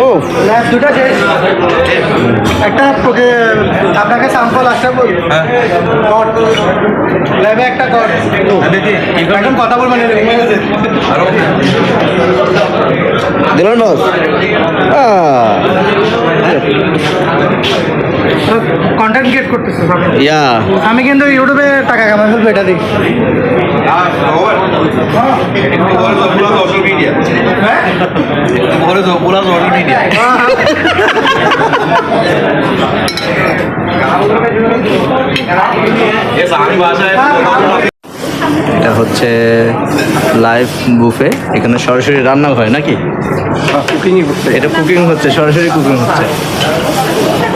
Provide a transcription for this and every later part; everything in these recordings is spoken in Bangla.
ও দুটা একটা আপনাকে স্যাম্পল আসতে বল ল্যাবে একটা কর এখন কথা বলবেন দিল বস কন্টেন্ট ক্রিয়েট করতেছে ইয়া আমি কিন্তু ইউটিউবে টাকা কামাই ফেলবো এটা দিই সোশ্যাল মিডিয়া সোশ্যাল মিডিয়া এটা হচ্ছে লাইভ বুফে, এখানে সরাসরি রান্না হয় নাকি? এটা কুকিং হচ্ছে, সরাসরি কুকিং হচ্ছে।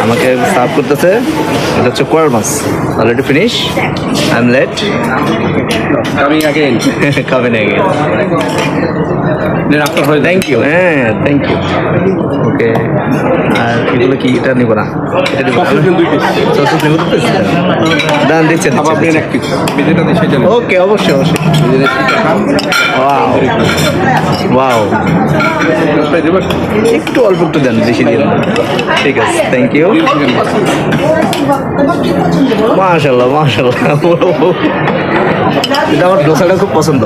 আমাকে সার্ভ করতেছে, এটা হচ্ছে কোয়াল মাছ। Already finish, I am late, coming again coming again. Thank you, হ্যাঁ থ্যাংক ইউ। ওকে, আর এগুলো কি? এটা নিব না, এটা নিব দান দিচ্ছেন। ওকে, অবশ্যই অবশ্যই। ওয়াও ওয়াও, একটু অল্প একটু দেন, বেশি দিন। ঠিক আছে, থ্যাংক ইউ। মাশাল্লাহ মাশাল্লাহ, এটা আমার ডোসাটা খুব পছন্দ।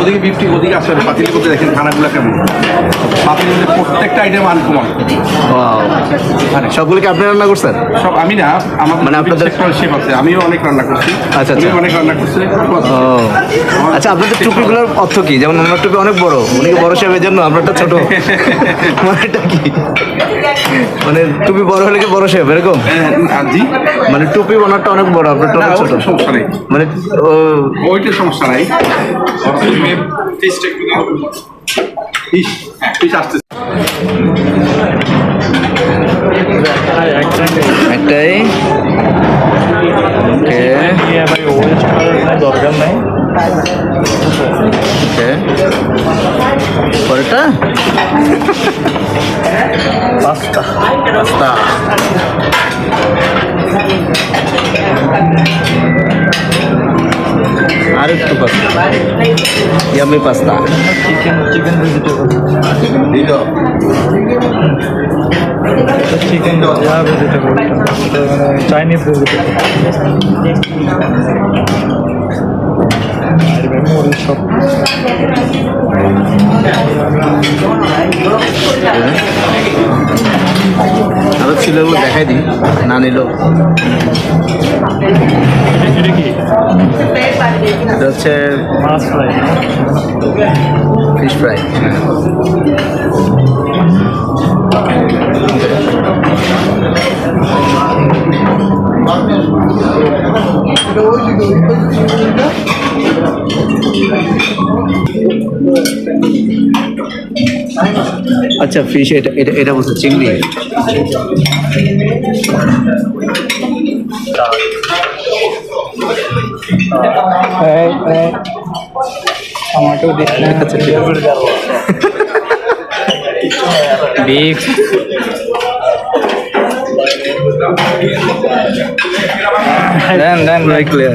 ওদিকে 50 ওদিকে আসলে পাতিল করতে দেখেন খানাগুলো কেমন। পাতিলের প্রত্যেকটা আইটেম আনকমন। সবগুলোকে আপনি রান্না করছেন? সব আমি না, আমার মানে আপনাদের শেফ আছে, আমিও অনেক রান্না করছি। আচ্ছা আচ্ছা, অনেক রান্না করছি। ও আচ্ছা, আপনাদের টুপিগুলোর অর্থ কি? যেমন আমার টুপি অনেক বড়, উনি বড় শেফের জন্য আপনারটা ছোট, মানে এটা কি? মানে টুপি বড় হলে কি বড় শেফ এরকম? জি, মানে টুপি ওনারটা অনেক বড়, আপনারটা অনেক ছোট। সমস্যা নেই, মানে ওইটা সমস্যা নাই। একটাই। ওকে দরকার নাই। ওকে, পরেরটা পাস্তা পাস্তা। আর একটু pasta, yummy pasta. Chicken vegetable chicken vegetable Chinese vegetable সব আরো ছিল, দেখাই দিই, না নিল। এটা হচ্ছে মাছ ফ্রাই, ফিশ ফ্রাই। আচ্ছা, ফিশ, এটা এটা এটা বলছে চিংড়ি। টমেটো দিচ্ছি। আচ্ছা, ঠিক আছে। বিফ দেন দেন Very clear.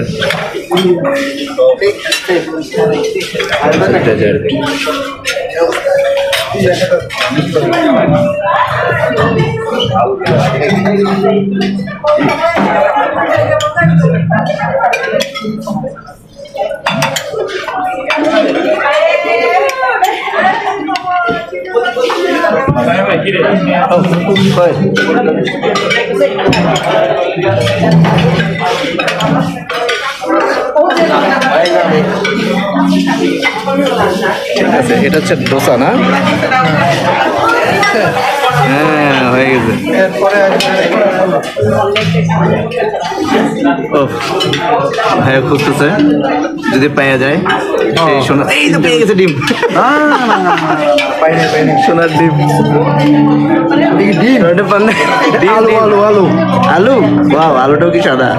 এটা হচ্ছে ডোসা না? হ্যাঁ, হয়ে গেছে। ও ভাই খুঁজতেছে, যদি পাওয়া যায় সেই সোনা। এই তো পেয়ে গেছে ডিম, সোনার ডিম। আলু আলু আলু আলু, বাহ, আলুটাও কি সাদা।